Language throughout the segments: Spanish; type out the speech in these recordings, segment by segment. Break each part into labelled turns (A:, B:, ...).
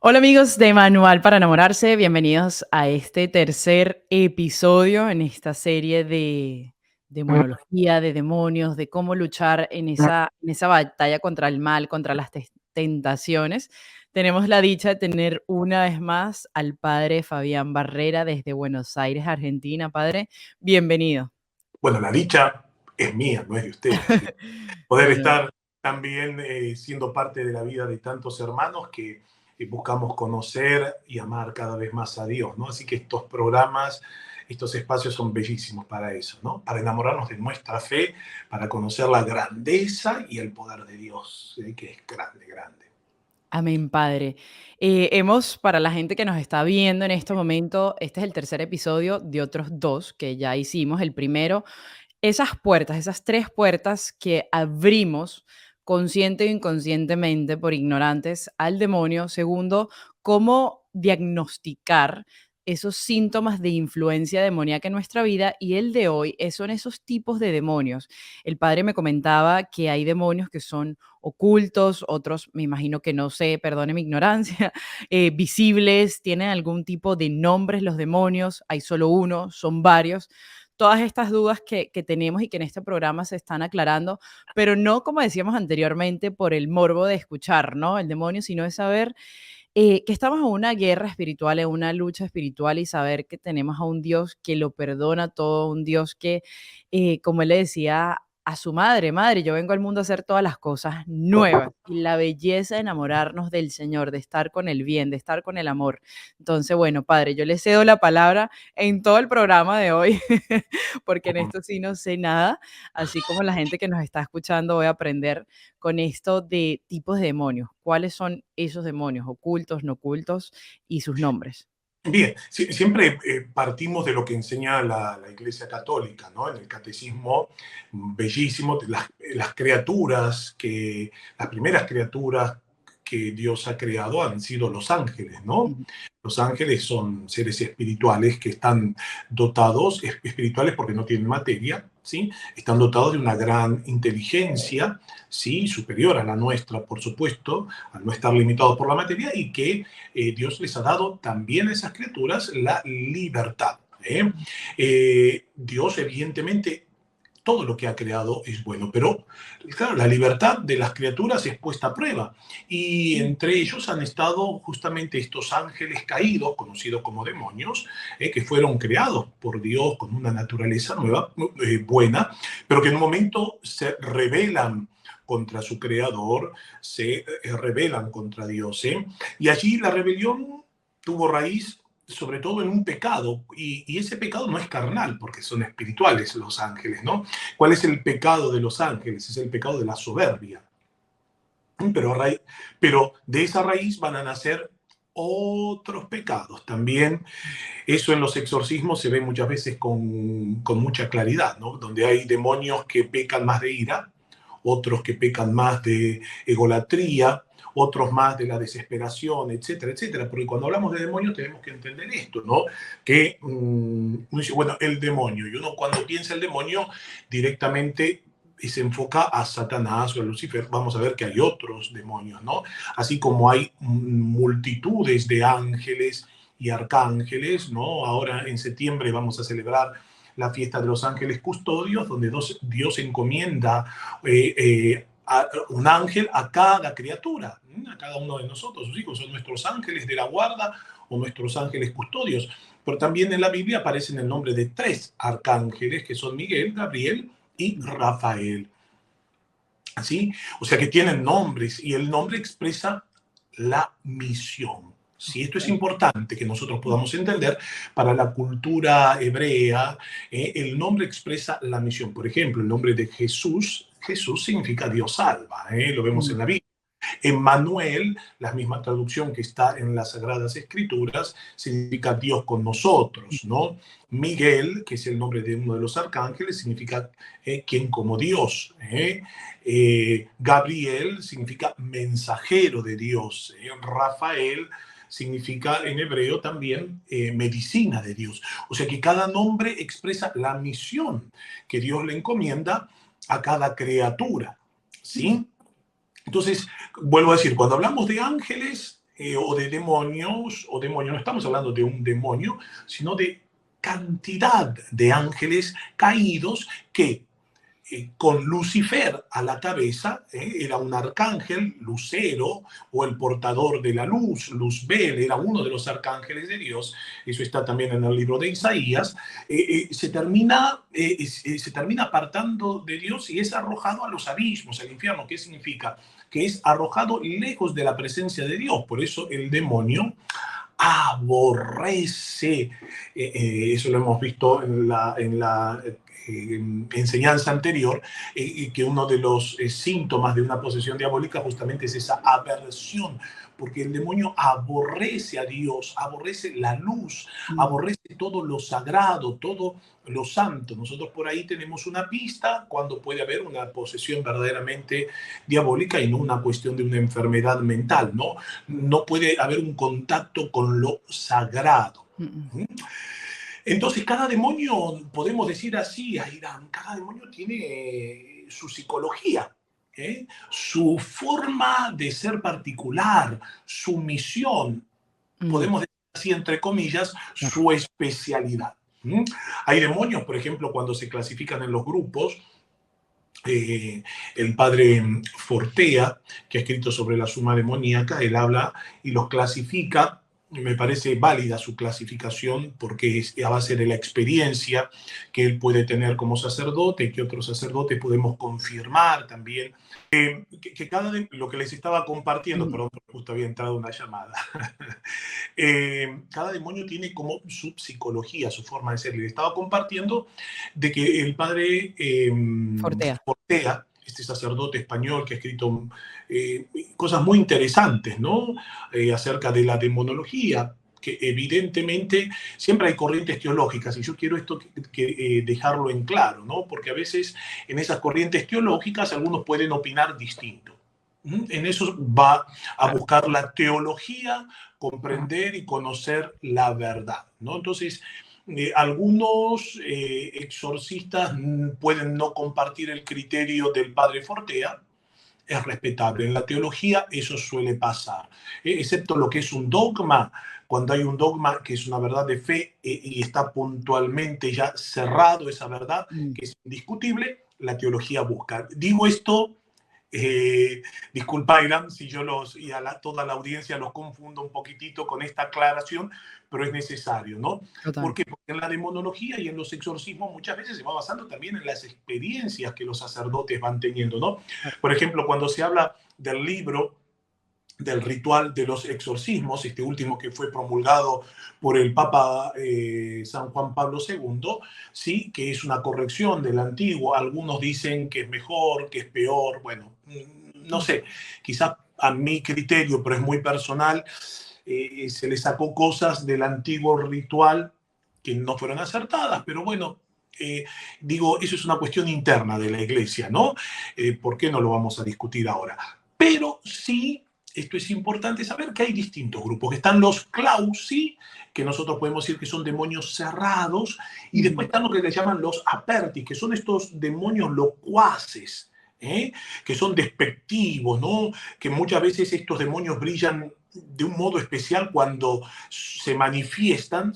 A: Hola amigos de Manual para Enamorarse, bienvenidos a este tercer episodio en esta serie de demonología, de demonios, de cómo luchar en esa batalla contra el mal, contra las tentaciones. Tenemos la dicha de tener una vez más al padre Fabián Barrera desde Buenos Aires, Argentina. Padre, bienvenido.
B: Bueno, la dicha es mía, no es de ustedes. Poder
A: No, no,
B: estar también siendo parte de la vida de tantos hermanos que buscamos conocer y amar cada vez más a Dios, ¿no? Así que estos programas, estos espacios son bellísimos para eso, ¿no? Para enamorarnos de nuestra fe, para conocer la grandeza y el poder de Dios, que es grande, grande.
A: amén, Padre. Para la gente que nos está viendo en este momento, este es el tercer episodio de otros dos que ya hicimos. El primero, esas puertas, esas tres puertas que abrimos consciente o inconscientemente por ignorantes al demonio. Segundo, cómo diagnosticar esos síntomas de influencia demoníaca en nuestra vida. Y el de hoy son esos tipos de demonios. El padre me comentaba que hay demonios que son ocultos, otros me imagino que no sé, perdone mi ignorancia, visibles, tienen algún tipo de nombres los demonios, hay solo uno, son varios. Todas estas dudas que tenemos y que en este programa se están aclarando, pero no, como decíamos anteriormente, por el morbo de escuchar, ¿no? El demonio, sino de saber que estamos en una guerra espiritual, en una lucha espiritual y saber que tenemos a un Dios que lo perdona todo, un Dios que, como él le decía a su madre, madre, yo vengo al mundo a hacer todas las cosas nuevas y la belleza de enamorarnos del Señor, de estar con el bien, de estar con el amor. Entonces, bueno, padre, yo le cedo la palabra en todo el programa de hoy, porque en esto sí no sé nada, así como la gente que nos está escuchando voy a aprender con esto de tipos de demonios. ¿Cuáles son esos demonios ocultos, no ocultos y sus nombres?
B: Bien, siempre partimos de lo que enseña la Iglesia Católica, ¿no? En el catecismo, bellísimo, las criaturas las primeras criaturas que Dios ha creado han sido los ángeles, ¿no?
A: Ujú.
B: Los ángeles son seres espirituales que están dotados, espirituales porque no tienen materia, ¿sí? Están dotados de una gran inteligencia, ¿sí? Superior a la nuestra, por supuesto, al no estar limitados por la materia, y que Dios les ha dado también a esas criaturas la libertad. Dios, evidentemente, todo lo que ha creado es bueno, pero claro, la libertad de las criaturas es puesta a prueba. Y entre ellos han estado justamente estos ángeles caídos, conocidos como demonios, que fueron creados por Dios con una naturaleza nueva, buena, pero que en un momento se rebelan contra su creador, se rebelan contra Dios. Y allí la rebelión tuvo raíz sobre todo en un pecado, y ese pecado no es carnal, porque son espirituales los ángeles, ¿no? ¿Cuál es el pecado de los ángeles? Es el pecado de la soberbia. Pero, pero de esa raíz van a nacer otros pecados. También eso en los exorcismos se ve muchas veces con mucha claridad, ¿no? Donde hay demonios que pecan más de ira, otros que pecan más de egolatría, otros más de la desesperación, etcétera, etcétera. Porque cuando hablamos de demonios tenemos que entender esto, ¿no? Que uno dice, bueno, el demonio, y uno cuando piensa el demonio directamente se enfoca a Satanás o a Lucifer. Vamos a ver que hay otros demonios, ¿no? Así como hay multitudes de ángeles y arcángeles, ¿no? Ahora en septiembre vamos a celebrar la fiesta de los ángeles custodios, donde Dios encomienda a un ángel a cada criatura, a cada uno de nosotros. Sus hijos son nuestros ángeles de la guarda o nuestros ángeles custodios. Pero también en la Biblia aparecen el nombre de tres arcángeles, que son Miguel, Gabriel y Rafael. ¿Sí? O sea que tienen nombres, y el nombre expresa la misión. Si esto es importante que nosotros podamos entender para la cultura hebrea, el nombre expresa la misión. Por ejemplo, el nombre de Jesús, Jesús significa Dios salva, lo vemos en la Biblia. Emmanuel, la misma traducción que está en las Sagradas Escrituras, significa Dios con nosotros, ¿no? Miguel, que es el nombre de uno de los arcángeles, significa quien como Dios. Gabriel significa mensajero de Dios. Rafael significa en hebreo también medicina de Dios. O sea que cada nombre expresa la misión que Dios le encomienda a cada criatura, ¿sí? Entonces, vuelvo a decir, cuando hablamos de ángeles, o demonios, no estamos hablando de un demonio, sino de cantidad de ángeles caídos que con Lucifer a la cabeza, era un arcángel, Lucero, o el portador de la luz, Luzbel, era uno de los arcángeles de Dios, eso está también en el libro de Isaías, se termina apartando de Dios y es arrojado a los abismos, al infierno. ¿Qué significa? Que es arrojado lejos de la presencia de Dios. Por eso el demonio aborrece, eso lo hemos visto en la enseñanza anterior, que uno de los síntomas de una posesión diabólica justamente es esa aversión, porque el demonio aborrece a Dios, aborrece la luz, aborrece todo lo sagrado, todo lo santo. Nosotros por ahí tenemos una pista cuando puede haber una posesión verdaderamente diabólica y no una cuestión de una enfermedad mental, ¿no? No puede haber un contacto con lo sagrado. Entonces, cada demonio, podemos decir así, Ayrán, cada demonio tiene su psicología, su forma de ser particular, su misión, podemos decir así, entre comillas, su especialidad. Hay demonios, por ejemplo, cuando se clasifican en los grupos, el padre Fortea, que ha escrito sobre la suma demoníaca, él habla y los clasifica. Me parece válida su clasificación porque es a base de la experiencia que él puede tener como sacerdote y que otros sacerdotes podemos confirmar también. Que lo que les estaba compartiendo, perdón, justo había entrado una llamada. Cada demonio tiene como su psicología, su forma de ser. Le estaba compartiendo de que el padre Fortea, este sacerdote español que ha escrito cosas muy interesantes, ¿no? Acerca de la demonología, que evidentemente siempre hay corrientes teológicas, y yo quiero esto dejarlo en claro, ¿no? Porque a veces en esas corrientes teológicas algunos pueden opinar distinto. En eso va a buscar la teología, comprender y conocer la verdad, ¿no? Entonces, algunos exorcistas pueden no compartir el criterio del padre Fortea, es respetable. En la teología eso suele pasar, excepto lo que es un dogma. Cuando hay un dogma que es una verdad de fe y está puntualmente ya cerrado esa verdad, que es indiscutible, la teología busca. Digo esto, disculpa, Irán, si yo y toda la audiencia los confundo un poquitito con esta aclaración, pero es necesario, ¿no? ¿Por qué? Porque en la demonología y en los exorcismos muchas veces se va basando también en las experiencias que los sacerdotes van teniendo, ¿no? Por ejemplo, cuando se habla del libro del ritual de los exorcismos, este último que fue promulgado por el Papa San Juan Pablo II, ¿sí? Que es una corrección del antiguo. Algunos dicen que es mejor, que es peor. Bueno, no sé, quizás a mi criterio, pero es muy personal, se le sacó cosas del antiguo ritual que no fueron acertadas, pero bueno, digo, eso es una cuestión interna de la Iglesia, ¿no? ¿Por qué no lo vamos a discutir ahora? Pero sí, esto es importante saber que hay distintos grupos. Están los clausi, que nosotros podemos decir que son demonios cerrados, y después están los que le llaman los aperti, que son estos demonios locuaces, que son despectivos, ¿no? Que muchas veces estos demonios brillan de un modo especial cuando se manifiestan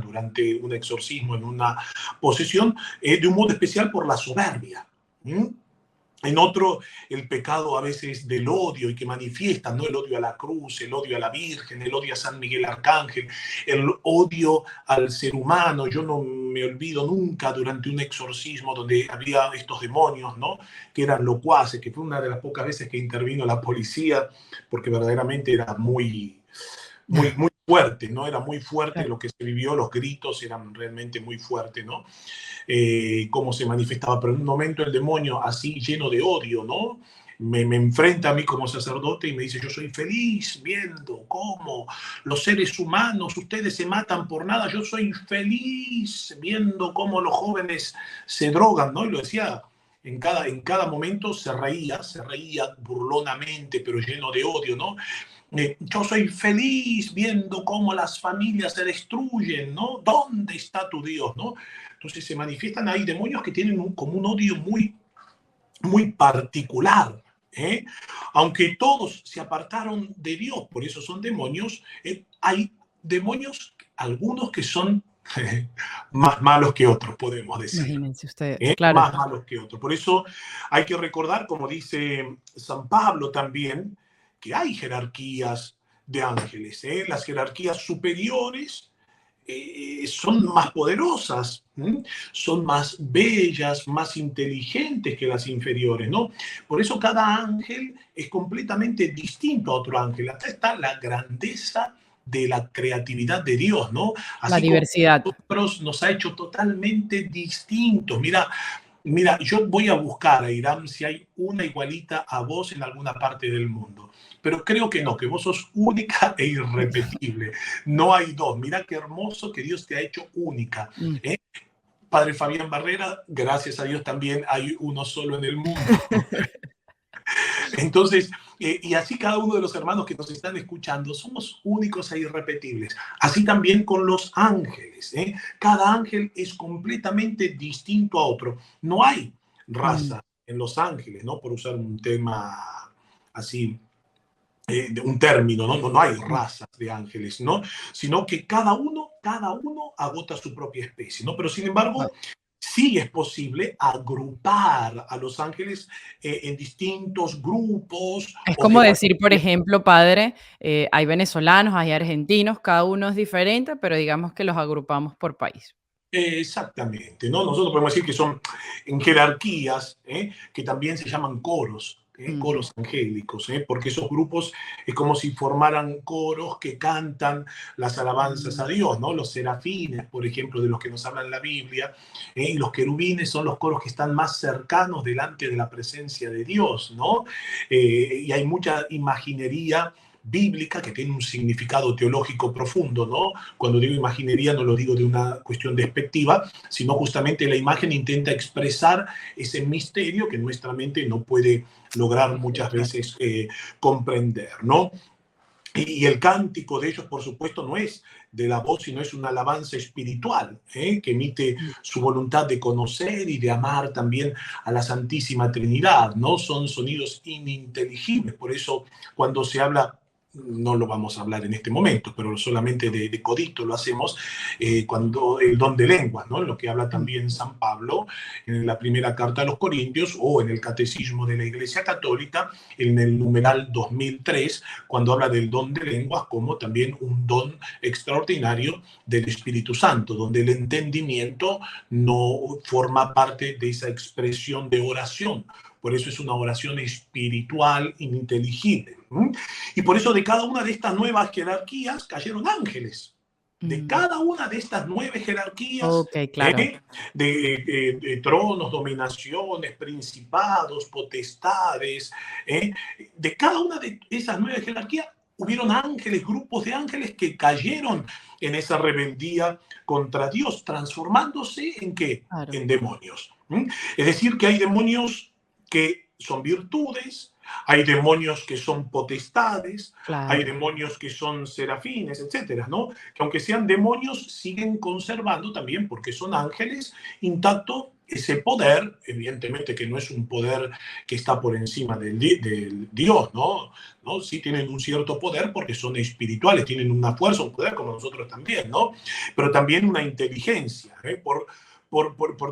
B: durante un exorcismo, en una posesión, de un modo especial por la soberbia. En otro, el pecado a veces del odio, y que manifiestan, ¿no? El odio a la cruz, el odio a la Virgen, el odio a San Miguel Arcángel, el odio al ser humano. Yo no me olvido nunca durante un exorcismo donde había estos demonios, ¿no? Que eran locuaces, que fue una de las pocas veces que intervino la policía, porque verdaderamente era muy fuerte, ¿no? Era muy fuerte lo que se vivió, los gritos eran realmente muy fuertes, ¿no? Cómo se manifestaba, pero en un momento el demonio, así lleno de odio, ¿no? Me enfrenta a mí como sacerdote y me dice: yo soy feliz viendo cómo los seres humanos, ustedes se matan por nada, yo soy feliz viendo cómo los jóvenes se drogan, ¿no? Y lo decía en cada momento, se reía burlonamente, pero lleno de odio, ¿no? Yo soy feliz viendo cómo las familias se destruyen, ¿no? ¿Dónde está tu Dios, no? Entonces se manifiestan ahí demonios que tienen como un odio muy, muy particular, ¿eh? Aunque todos se apartaron de Dios, por eso son demonios, hay demonios, algunos que son más malos que otros, podemos decir.
A: Imagínense ustedes, claro.
B: Más malos que otros. Por eso hay que recordar, como dice San Pablo también, que hay jerarquías de ángeles. Las jerarquías superiores son más poderosas, son más bellas, más inteligentes que las inferiores, ¿no? Por eso cada ángel es completamente distinto a otro ángel. Acá está la grandeza de la creatividad de Dios, ¿no?
A: La
B: Así como
A: diversidad.
B: nosotros nos ha hecho totalmente distintos. Mira, yo voy a buscar a Irán si hay una igualita a vos en alguna parte del mundo. Pero creo que no, que vos sos única e irrepetible. No hay dos. Mira qué hermoso que Dios te ha hecho única.
A: Mm.
B: ¿eh? Padre Fabián Barrera, gracias a Dios también hay uno solo en el mundo. Entonces, y así cada uno de los hermanos que nos están escuchando, somos únicos e irrepetibles. Así también con los ángeles. Cada ángel es completamente distinto a otro. No hay
A: Mm.
B: raza en los ángeles, ¿no? Por usar un tema así, un término, ¿no? No hay
A: Mm.
B: razas de ángeles, ¿no? Sino que cada uno agota su propia especie, ¿no? Pero sin
A: Ah,
B: embargo, sí es posible agrupar a los ángeles en distintos grupos
A: es
B: o
A: como
B: jerarquías.
A: decir, por ejemplo, padre, hay venezolanos, hay argentinos, cada uno es diferente, pero digamos que los agrupamos por país.
B: Exactamente, ¿no? Nosotros podemos decir que son en jerarquías, que también se llaman coros,
A: Ujú.
B: coros angélicos, porque esos grupos es como si formaran coros que cantan las alabanzas
A: Mm.
B: a Dios, ¿no? Los serafines, por ejemplo, de los que nos habla en la Biblia, y los querubines son los coros que están más cercanos delante de la presencia de Dios, ¿no? Y hay mucha imaginería bíblica que tiene un significado teológico profundo, ¿no? Cuando digo imaginería no lo digo de una cuestión despectiva, sino justamente la imagen intenta expresar ese misterio que nuestra mente no puede lograr
A: Sí,
B: muchas
A: claro.
B: veces comprender, ¿no? Y el cántico de ellos, por supuesto, no es de la voz, sino es una alabanza espiritual, que emite
A: Mm.
B: su voluntad de conocer y de amar también a la Santísima Trinidad, ¿no? Son sonidos ininteligibles, por eso cuando se habla, no lo vamos a hablar en este momento, pero solamente de codito lo hacemos, cuando el don de lenguas, ¿no? Lo que habla
A: Mm.
B: también San Pablo en la primera carta a los Corintios o en el Catecismo de la Iglesia Católica, en el numeral 2003, cuando habla del don de lenguas como también un don extraordinario del Espíritu Santo, donde el entendimiento no forma parte de esa expresión de oración. Por eso es una oración espiritual ininteligible. Y por eso de cada una de estas nuevas jerarquías cayeron ángeles. De
A: Mm.
B: cada una de estas nueve jerarquías,
A: Ok, claro.
B: de tronos, dominaciones, principados, potestades, de cada una de esas nueve jerarquías hubieron ángeles, grupos de ángeles que cayeron en esa rebeldía contra Dios, transformándose en ¿qué?
A: Claro,
B: En demonios. Es decir, que hay demonios que son virtudes, hay demonios que son potestades, hay
A: claro.
B: demonios que son serafines, etcétera, ¿no? Que aunque sean demonios, siguen conservando también, porque son ángeles, intacto ese poder, evidentemente que no es un poder que está por encima del Dios, ¿no? ¿no? Sí tienen un cierto poder porque son espirituales, tienen una fuerza, un poder como nosotros también, ¿no? Pero también una inteligencia, por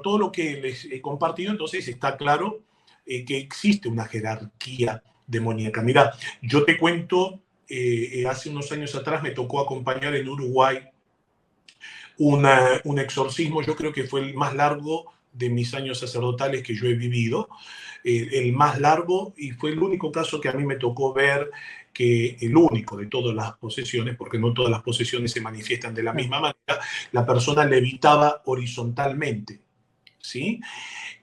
B: todo lo que les he compartido, entonces está claro que existe una jerarquía demoníaca. Mira, yo te cuento, hace unos años atrás me tocó acompañar en Uruguay un exorcismo, yo creo que fue el más largo de mis años sacerdotales que yo he vivido, el más largo, y fue el único caso que a mí me tocó ver, que el único de todas las posesiones, porque no todas las posesiones se manifiestan de la
A: Claro.
B: misma manera, la persona levitaba horizontalmente, ¿sí?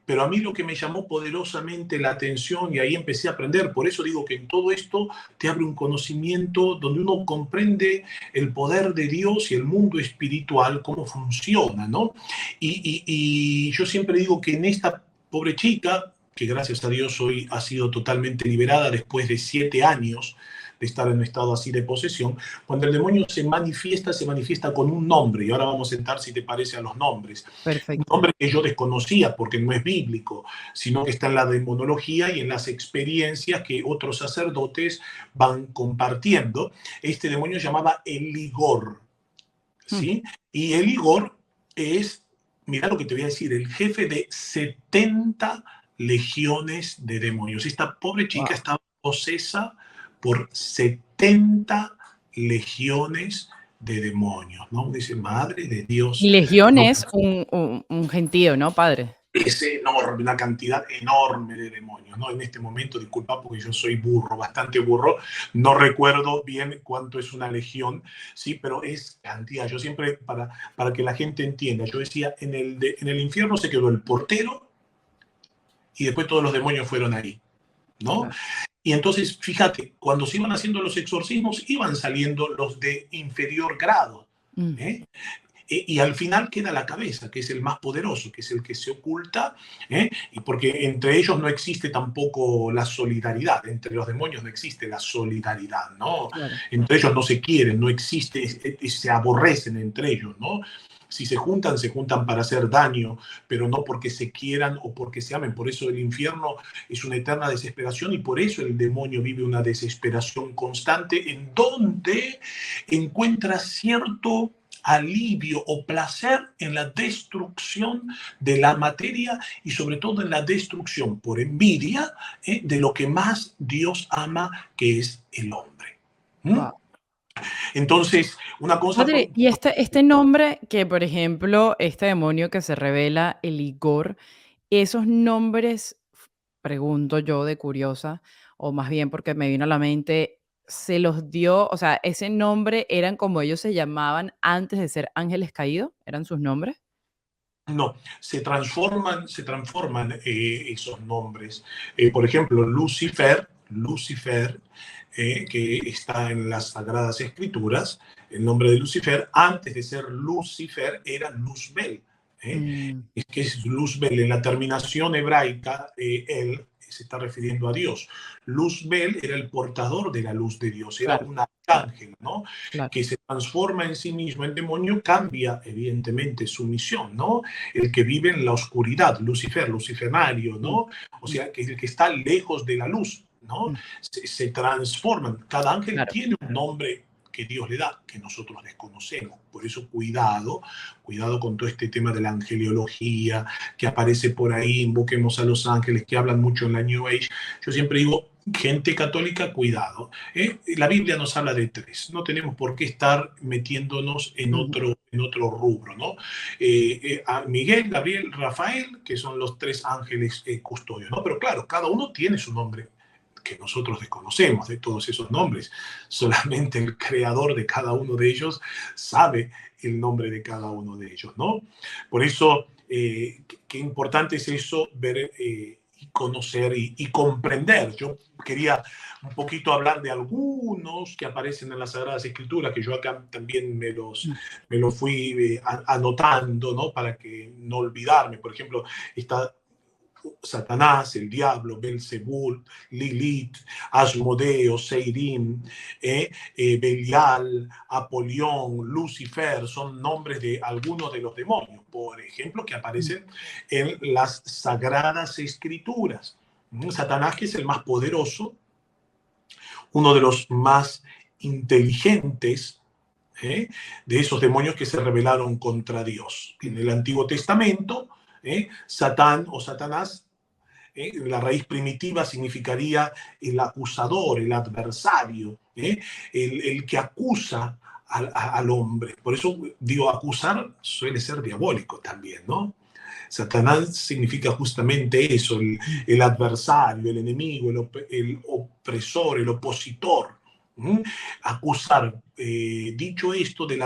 B: Pero a mí lo que me llamó poderosamente la atención, y ahí empecé a aprender, por eso digo que en todo esto te abre un conocimiento donde uno comprende el poder de Dios y el mundo espiritual, cómo funciona, ¿no? Y yo siempre digo que en esta pobre chica, que gracias a Dios hoy ha sido totalmente liberada después de 7 años de estar en un estado así de posesión. Cuando el demonio se manifiesta con un nombre, y ahora vamos a entrar, si te parece, a los nombres. Un
A: Perfecto.
B: nombre que yo desconocía porque no es bíblico, sino que está en la demonología y en las experiencias que otros sacerdotes van compartiendo. Este demonio se llamaba Eligor,
A: Mm.
B: ¿sí? Y Eligor es, mira lo que te voy a decir, el jefe de 70 legiones de demonios. Esta pobre chica
A: Wow.
B: estaba posesa por 70 legiones de demonios, ¿no? Dice, madre de
A: Y
B: Dios.
A: legión
B: No,
A: es un gentío, ¿no, padre?
B: es enorme, una cantidad enorme de demonios, ¿no? En este momento, disculpa porque yo soy burro, bastante burro, no recuerdo bien cuánto es una legión, sí, pero es cantidad. Yo siempre, para que la gente entienda, yo decía, en el infierno se quedó el portero y después todos los demonios fueron ahí, ¿no?
A: Claro.
B: Y entonces, fíjate, cuando se iban haciendo los exorcismos, iban saliendo los de inferior grado,
A: Mm.
B: ¿eh? Y al final queda la cabeza, que es el más poderoso, que es el que se oculta, ¿eh? Y porque entre ellos no existe tampoco la solidaridad, entre los demonios no existe la solidaridad, ¿no?
A: Claro.
B: Entre ellos no se quieren, no existe, se aborrecen entre ellos, ¿no? Si se juntan para hacer daño, pero no porque se quieran o porque se amen. Por eso el infierno es una eterna desesperación y por eso el demonio vive una desesperación constante en donde encuentra cierto alivio o placer en la destrucción de la materia y sobre todo en la destrucción por envidia de lo que más Dios ama, que es el hombre. ¿Mm?
A: Wow.
B: Entonces, una cosa...
A: Padre, y este nombre que, por ejemplo, este demonio que se revela, el Igor, esos nombres, pregunto yo de curiosa, o más bien porque me vino a la mente, se los dio, o sea, ese nombre eran como ellos se llamaban antes de ser ángeles caídos, eran sus nombres.
B: No, se transforman esos nombres. Por ejemplo, Lucifer, que está en las Sagradas Escrituras, el nombre de Lucifer, antes de ser Lucifer, era Luzbel. ¿Eh?
A: Mm,
B: Es que es Luzbel, en la terminación hebraica, él se está refiriendo a Dios. Luzbel era el portador de la luz de Dios, era
A: claro,
B: un
A: claro,
B: arcángel, ¿no?
A: claro.
B: Que se transforma en sí mismo en demonio, cambia evidentemente su misión, ¿no? El que vive en la oscuridad, Lucifer, lucifernario,
A: Mm,
B: ¿no? O
A: mm,
B: sea, que es el que está lejos de la luz, ¿no?
A: mm,
B: Se transforman. Cada ángel
A: claro,
B: tiene un nombre que Dios le da, que nosotros desconocemos. Por eso cuidado, cuidado con todo este tema de la angeliología que aparece por ahí, invoquemos a los ángeles, que hablan mucho en la New Age. Yo siempre digo, gente católica, cuidado. La Biblia nos habla de tres, no tenemos por qué estar metiéndonos
A: ujú,
B: en otro rubro, ¿no? A Miguel, Gabriel, Rafael, que son los tres ángeles custodios, ¿no? Pero claro, cada uno tiene su nombre que nosotros desconocemos de todos esos nombres. Solamente el creador de cada uno de ellos sabe el nombre de cada uno de ellos, ¿no? Por eso, qué importante es eso, ver y conocer y comprender. Yo quería un poquito hablar de algunos que aparecen en las Sagradas Escrituras, que yo acá también
A: mm,
B: me lo fui anotando, ¿no? Para que no olvidarme. Por ejemplo, está Satanás, el diablo, Belzebul, Lilith, Asmodeo, Seirim, Belial, Apolión, Lucifer, son nombres de algunos de los demonios, por ejemplo, que
A: mm,
B: aparecen en las Sagradas Escrituras. Satanás, que es el más poderoso, uno de los más inteligentes, de esos demonios que se rebelaron contra Dios. En
A: mm,
B: el Antiguo Testamento, Satán o Satanás, la raíz primitiva significaría el acusador, el adversario, el que acusa al hombre. Por eso digo, acusar suele ser diabólico también, ¿no? Satanás significa justamente eso,
A: mm,
B: el adversario, el enemigo, el opresor, el opositor. ¿Mm? Acusar. Dicho esto de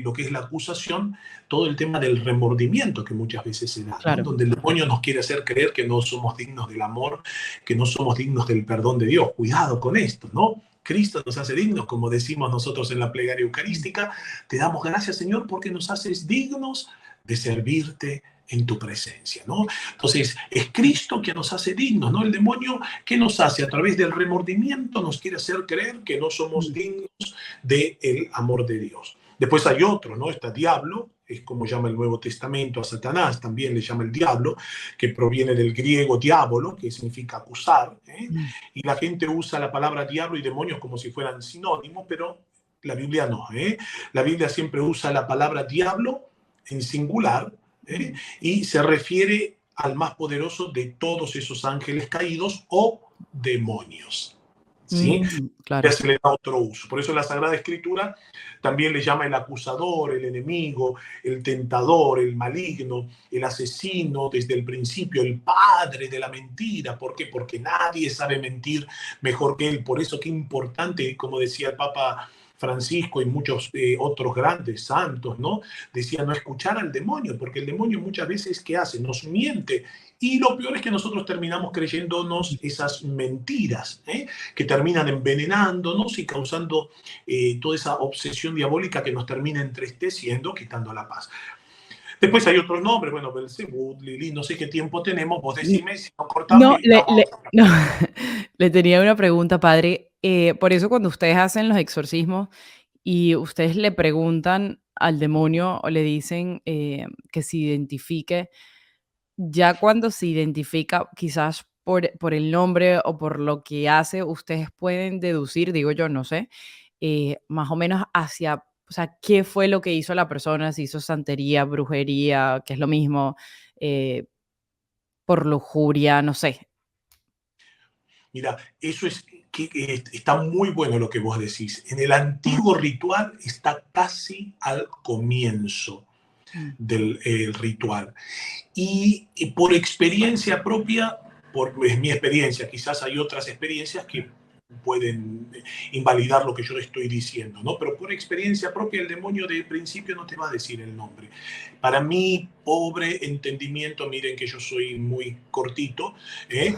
B: lo que es la acusación, todo el tema del remordimiento que muchas veces se da, ¿no?
A: claro.
B: Donde el demonio nos quiere hacer creer que no somos dignos del amor, que no somos dignos del perdón de Dios. Cuidado con esto, ¿no? Cristo nos hace dignos, como decimos nosotros en la plegaria
A: Mm,
B: eucarística. Te damos gracias, Señor, porque nos haces dignos de servirte en tu presencia, ¿no? Entonces, es Cristo quien nos hace dignos, ¿no? El demonio, ¿qué nos hace? A través del remordimiento nos quiere hacer creer que no somos dignos del amor de Dios. Después hay otro, ¿no? Está diablo, es como llama el Nuevo Testamento a Satanás, también le llama el diablo, que proviene del griego diabolo, que significa acusar, ¿eh? Y la gente usa la palabra diablo y demonios como si fueran sinónimos, pero la Biblia no, ¿eh? La Biblia siempre usa la palabra diablo en singular, ¿eh? Y se refiere al más poderoso de todos esos ángeles caídos o demonios, ¿sí? Ya
A: Claro.
B: se le da otro uso. Por eso la Sagrada Escritura también le llama el acusador, el enemigo, el tentador, el maligno, el asesino desde el principio, el padre de la mentira. ¿Por qué? Porque nadie sabe mentir mejor que él. Por eso qué importante, como decía el Papa Francisco y muchos otros grandes santos, ¿no? Decía no escuchar al demonio, porque el demonio muchas veces, ¿qué hace? Nos miente. Y lo peor es que nosotros terminamos creyéndonos esas mentiras, ¿eh? Que terminan envenenándonos y causando toda esa obsesión diabólica que nos termina entristeciendo, quitando la paz. Después hay otros nombres, bueno, Belzebú, Lili, no sé qué tiempo tenemos, vos decime, si no cortamos
A: No,
B: y vamos a
A: no, le tenía una pregunta, padre. Por eso cuando ustedes hacen los exorcismos y ustedes le preguntan al demonio o le dicen que se identifique, ya cuando se identifica quizás por el nombre o por lo que hace, ustedes pueden deducir, digo yo, no sé, más o menos hacia, o sea, qué fue lo que hizo la persona, si hizo santería, brujería, que es lo mismo, eh, por lujuria, no sé.
B: Mira, eso es que está muy bueno lo que vos decís. En el antiguo ritual está casi al comienzo
A: Mm.
B: del ritual. Y por experiencia propia, es mi experiencia, quizás hay otras experiencias que pueden invalidar lo que yo estoy diciendo, ¿no? Pero por experiencia propia, el demonio de principio no te va a decir el nombre. Para mi pobre entendimiento, miren que yo soy muy cortito, ¿eh?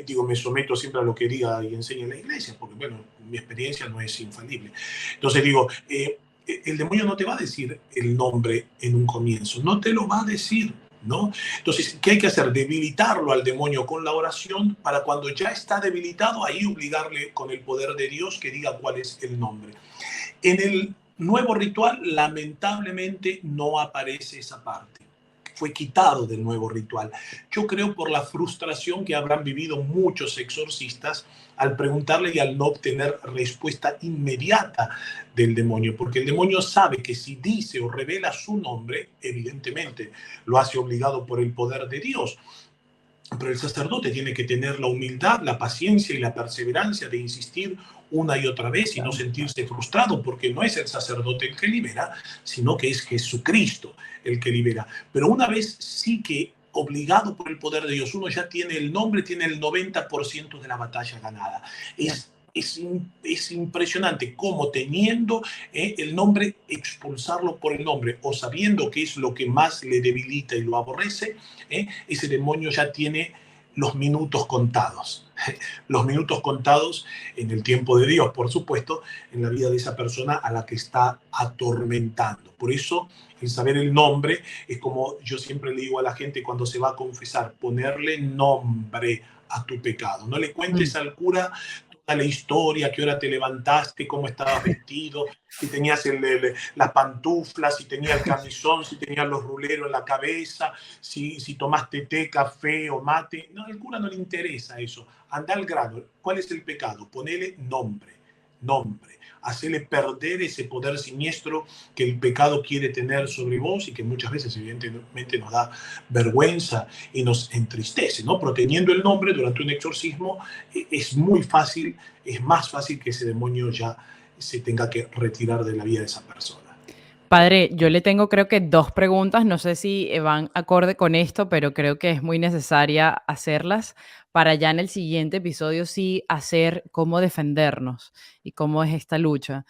B: Digo, me someto siempre a lo que diga y enseña la iglesia, porque, bueno, mi experiencia no es infalible. Entonces digo, el demonio no te va a decir el nombre en un comienzo, no te lo va a decir, ¿no? Entonces, ¿qué hay que hacer? Debilitarlo al demonio con la oración para cuando ya está debilitado, ahí obligarle con el poder de Dios que diga cuál es el nombre. En el nuevo ritual, lamentablemente, no aparece esa parte. Fue quitado del nuevo ritual. Yo creo por la frustración que habrán vivido muchos exorcistas al preguntarle y al no obtener respuesta inmediata del demonio, porque el demonio sabe que si dice o revela su nombre, evidentemente lo hace obligado por el poder de Dios. Pero el sacerdote tiene que tener la humildad, la paciencia y la perseverancia de insistir una y otra vez y no sentirse frustrado, porque no es el sacerdote el que libera, sino que es Jesucristo el que libera. Pero una vez sí que obligado por el poder de Dios, uno ya tiene el nombre, tiene el 90% de la batalla ganada.
A: Claro.
B: Es impresionante cómo teniendo el nombre, expulsarlo por el nombre o sabiendo que es lo que más le debilita y lo aborrece, ese demonio ya tiene los minutos contados. Los minutos contados en el tiempo de Dios, por supuesto, en la vida de esa persona a la que está atormentando. Por eso, el saber el nombre es como yo siempre le digo a la gente cuando se va a confesar, ponerle nombre a tu pecado. No le
A: Mm.
B: cuentes al cura toda la historia, qué hora te levantaste, cómo estabas vestido, si tenías las pantuflas, si tenía el camisón, si tenías los ruleros en la cabeza, si tomaste té, café o mate. No, al cura no le interesa eso. Anda al grano. ¿Cuál es el pecado? Ponele nombre, nombre. Hacele perder ese poder siniestro que el pecado quiere tener sobre vos y que muchas veces evidentemente nos da vergüenza y nos entristece, ¿no? Pero teniendo el nombre durante un exorcismo es muy fácil, es más fácil que ese demonio ya se tenga que retirar de la vida de esa persona.
A: Padre, yo le tengo creo que 2 preguntas, no sé si, van acorde con esto, pero creo que es muy necesaria hacerlas para ya en el siguiente episodio sí hacer cómo defendernos y cómo es esta lucha.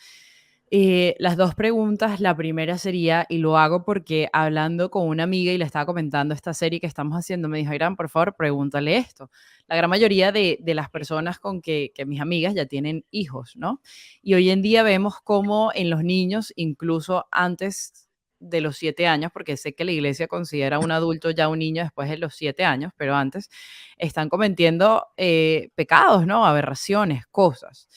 A: Las 2 preguntas, la primera sería, y lo hago porque hablando con una amiga y le estaba comentando esta serie que estamos haciendo, me dijo: "Irán, por favor, pregúntale esto". La gran mayoría de las personas con que mis amigas ya tienen hijos, ¿no? Y hoy en día vemos cómo en los niños, incluso antes de los 7 años, porque sé que la iglesia considera un adulto ya un niño después de los 7 años, pero antes están cometiendo pecados, ¿no? Aberraciones, cosas.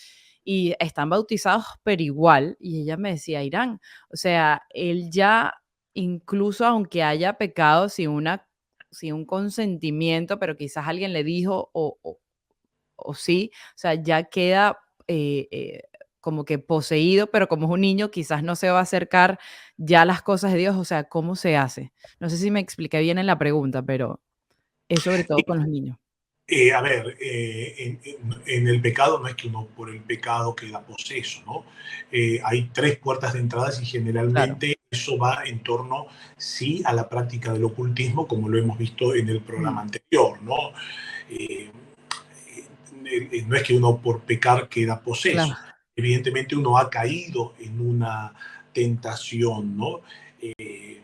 A: Y están bautizados, pero igual. Y ella me decía, Irán, o sea, él ya, incluso aunque haya pecado sin un consentimiento, pero quizás alguien le dijo o sí, o sea, ya queda como que poseído, pero como es un niño, quizás no se va a acercar ya a las cosas de Dios, o sea, ¿cómo se hace? No sé si me expliqué bien en la pregunta, pero es sobre todo con los niños.
B: A ver, en el pecado no es que uno por el pecado queda poseso, ¿no? Hay tres puertas de entrada y
A: Claro.
B: generalmente eso va en torno, sí, a la práctica del ocultismo, como lo hemos visto en el programa
A: Mm,
B: anterior, ¿no? Eh, no es que uno por pecar queda poseso.
A: claro,
B: Evidentemente uno ha caído en una tentación, ¿no? Eh,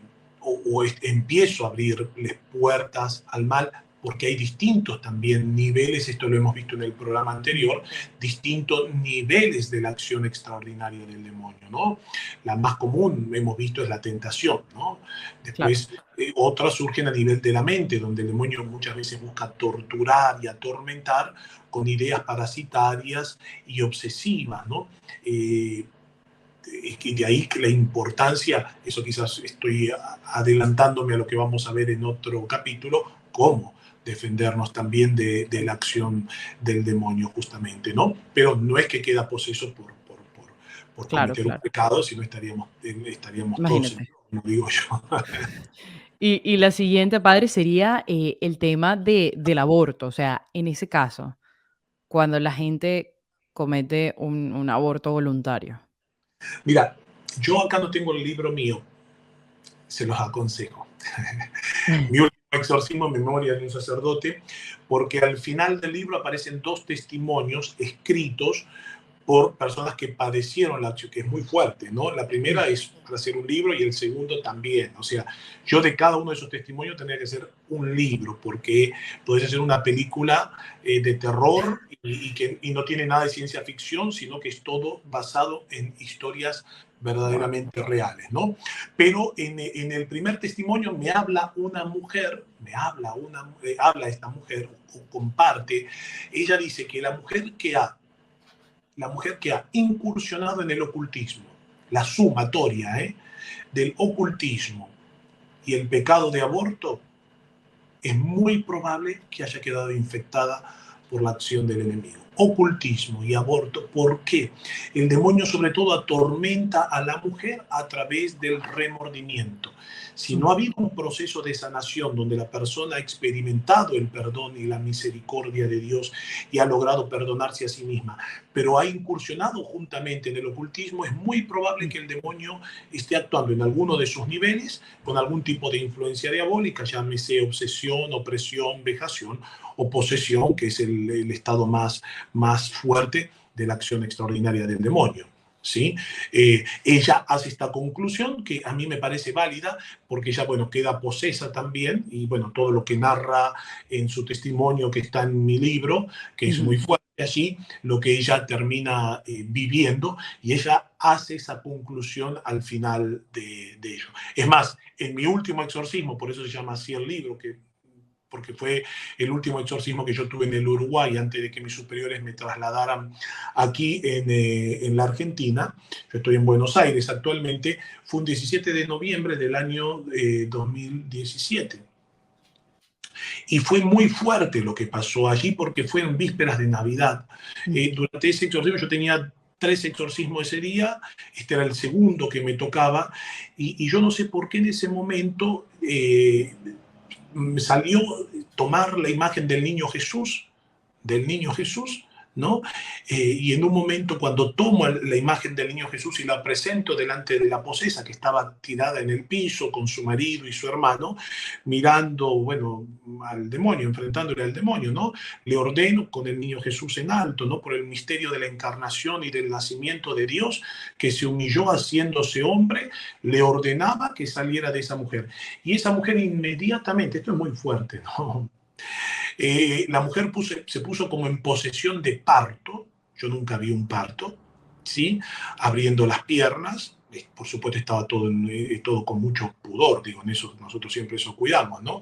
B: empiezo a abrirles puertas al mal porque hay distintos también niveles, esto lo hemos visto en el programa
A: mm,
B: anterior, distintos niveles de la acción extraordinaria del demonio, ¿no? La más común, hemos visto, es la tentación, ¿no?
A: claro,
B: Después, otras surgen a nivel de la mente, donde el demonio muchas veces busca torturar y atormentar con ideas parasitarias y obsesivas, ¿no? Y de ahí que la importancia, eso quizás estoy adelantándome a lo que vamos a ver en otro capítulo, cómo defendernos también de la acción del demonio justamente, ¿no? Pero no es que queda poseso por
A: claro,
B: cometer un
A: claro.
B: pecado, sino estaríamos todos en,
A: Imagínate.
B: como digo yo.
A: Y la siguiente, padre, sería el tema del aborto. O sea, en ese caso, cuando la gente comete un aborto voluntario.
B: Mira, yo acá no tengo el libro mío, se los aconsejo. Mi último exorcismo, Memoria de un sacerdote, porque al final del libro aparecen dos testimonios escritos por personas que padecieron la acción, que es muy fuerte, ¿no? La
A: Mm,
B: primera es para hacer un libro y el segundo también. O sea, yo de cada uno de esos testimonios tendría que hacer un libro, porque puedes hacer una película de terror y no tiene nada de ciencia ficción, sino que es todo basado en historias
A: wow.
B: verdaderamente reales, ¿no? Pero en el primer testimonio me habla una mujer, habla esta mujer, o comparte, ella dice que la mujer que ha incursionado en el ocultismo, la sumatoria del ocultismo y el pecado de aborto, es muy probable que haya quedado infectada por la acción del enemigo. Ocultismo y aborto, ¿por qué? El demonio sobre todo atormenta a la mujer a través del remordimiento. Si no
A: Mm,
B: ha habido un proceso de sanación donde la persona ha experimentado el perdón y la misericordia de Dios y ha logrado perdonarse a sí misma, pero ha incursionado juntamente en el ocultismo, es muy probable
A: mm,
B: que el demonio esté actuando en alguno de sus niveles con algún tipo de influencia diabólica, llámese obsesión, opresión, vejación o posesión, que es el estado más fuerte de la acción extraordinaria del demonio. ¿Sí? Ella hace esta conclusión que a mí me parece válida porque ella, bueno, queda posesa también y, bueno, todo lo que narra en su testimonio que está en mi libro, que es muy
A: ujú.
B: fuerte allí, lo que ella termina viviendo y ella hace esa conclusión al final de ello. Es más, en mi último exorcismo, por eso se llama así el libro, porque fue el último exorcismo que yo tuve en el Uruguay antes de que mis superiores me trasladaran aquí en la Argentina. Yo estoy en Buenos Aires actualmente. Fue un 17 de noviembre del año 2017. Y fue muy fuerte lo que pasó allí porque fue en vísperas de Navidad.
A: Mm,
B: Durante ese exorcismo yo tenía 3 exorcismos ese día, este era el segundo que me tocaba, y yo no sé por qué en ese momento me salió tomar la imagen del niño Jesús, ¿no? Y en un momento cuando tomo la imagen del niño Jesús y la presento delante de la posesa que estaba tirada en el piso con su marido y su hermano, mirando, bueno, al demonio, enfrentándole al demonio, ¿no? Le ordeno con el niño Jesús en alto, ¿no? Por el misterio de la encarnación y del nacimiento de Dios, que se humilló haciéndose hombre, le ordenaba que saliera de esa mujer. Y esa mujer inmediatamente, esto es muy fuerte, ¿no? La mujer se puso como en posesión de parto, yo nunca vi un parto, ¿sí? Abriendo las piernas, por supuesto estaba todo con mucho pudor, digo, en eso nosotros siempre eso cuidamos, ¿no?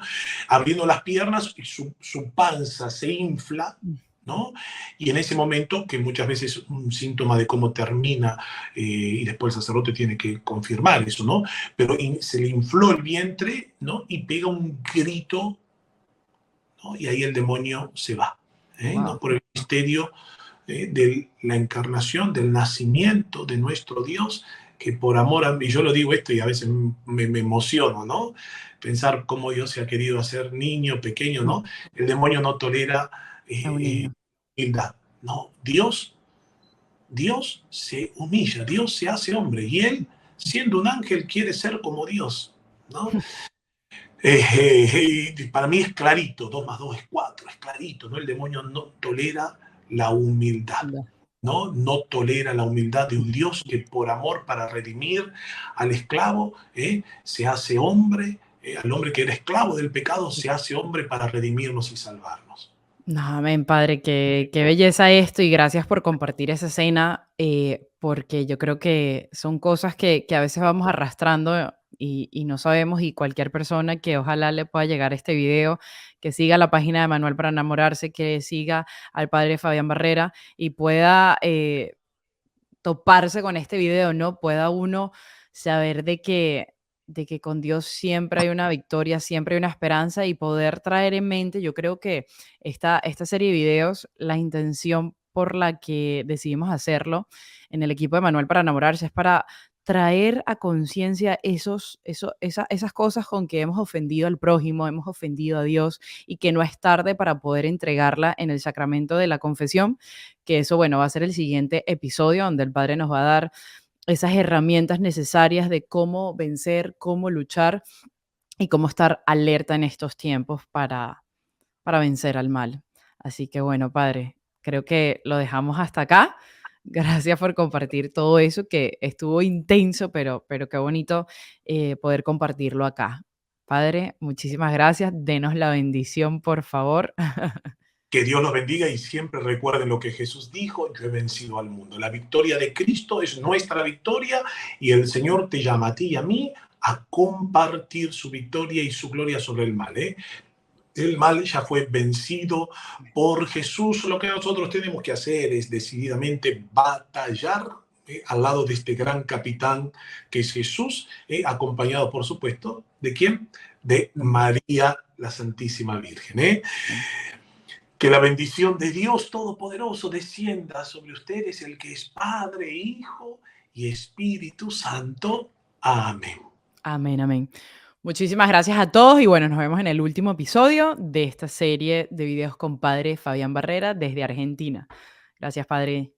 B: Abriendo las piernas y su panza se infla,
A: Mm,
B: ¿no? Y en ese momento, que muchas veces es un síntoma de cómo termina, y después el sacerdote tiene que confirmar eso, ¿no? Pero se le infló el vientre, ¿no? Y pega un grito, ¿no? Y ahí el demonio se va, ¿no?
A: wow.
B: Por el misterio de la encarnación, del nacimiento de nuestro Dios, que por amor a mí, yo lo digo esto y a veces me emociono, ¿no? Pensar cómo Dios se ha querido hacer niño, pequeño,
A: Mm,
B: ¿no? El demonio no tolera
A: es un
B: eh,
A: niño.
B: humildad, ¿no? Dios se humilla, Dios se hace hombre y él, siendo un ángel, quiere ser como Dios, ¿no? Para mí es clarito, 2 más 2 es 4, es clarito, ¿no? El demonio no tolera la humildad,
A: Ya.
B: ¿no? No tolera la humildad de un Dios que por amor para redimir al esclavo, se hace hombre, al hombre que era esclavo del pecado, se hace hombre para redimirnos y salvarnos.
A: No, amén, Padre, qué belleza esto y gracias por compartir esa escena, porque yo creo que son cosas que a veces vamos arrastrando y no sabemos y cualquier persona que ojalá le pueda llegar este video, que siga la página de Manuel para enamorarse, que siga al Padre Fabián Barrera y pueda toparse con este video, ¿no? Pueda uno saber de que con Dios siempre hay una victoria, siempre hay una esperanza y poder traer en mente, yo creo que esta serie de videos, la intención por la que decidimos hacerlo en el equipo de Manuel para enamorarse es para traer a conciencia esas cosas con que hemos ofendido al prójimo, hemos ofendido a Dios y que no es tarde para poder entregarla en el sacramento de la confesión, que eso, bueno, va a ser el siguiente episodio donde el Padre nos va a dar esas herramientas necesarias de cómo vencer, cómo luchar y cómo estar alerta en estos tiempos para vencer al mal. Así que bueno, Padre, creo que lo dejamos hasta acá. Gracias por compartir todo eso que estuvo intenso, pero qué bonito poder compartirlo acá. Padre, muchísimas gracias. Denos la bendición, por favor.
B: Que Dios los bendiga y siempre recuerden lo que Jesús dijo: yo he vencido al mundo. La victoria de Cristo es nuestra victoria y el Señor te llama a ti y a mí a compartir su victoria y su gloria sobre el mal. El mal ya fue vencido por Jesús. Lo que nosotros tenemos que hacer es decididamente batallar, al lado de este gran capitán que es Jesús, acompañado, por supuesto, ¿de quién? De María, la Santísima Virgen. Que la bendición de Dios Todopoderoso descienda sobre ustedes, el que es Padre, Hijo y Espíritu Santo. Amén.
A: Amén, amén. Muchísimas gracias a todos y bueno, nos vemos en el último episodio de esta serie de videos con Padre Fabián Barrera desde Argentina. Gracias, Padre.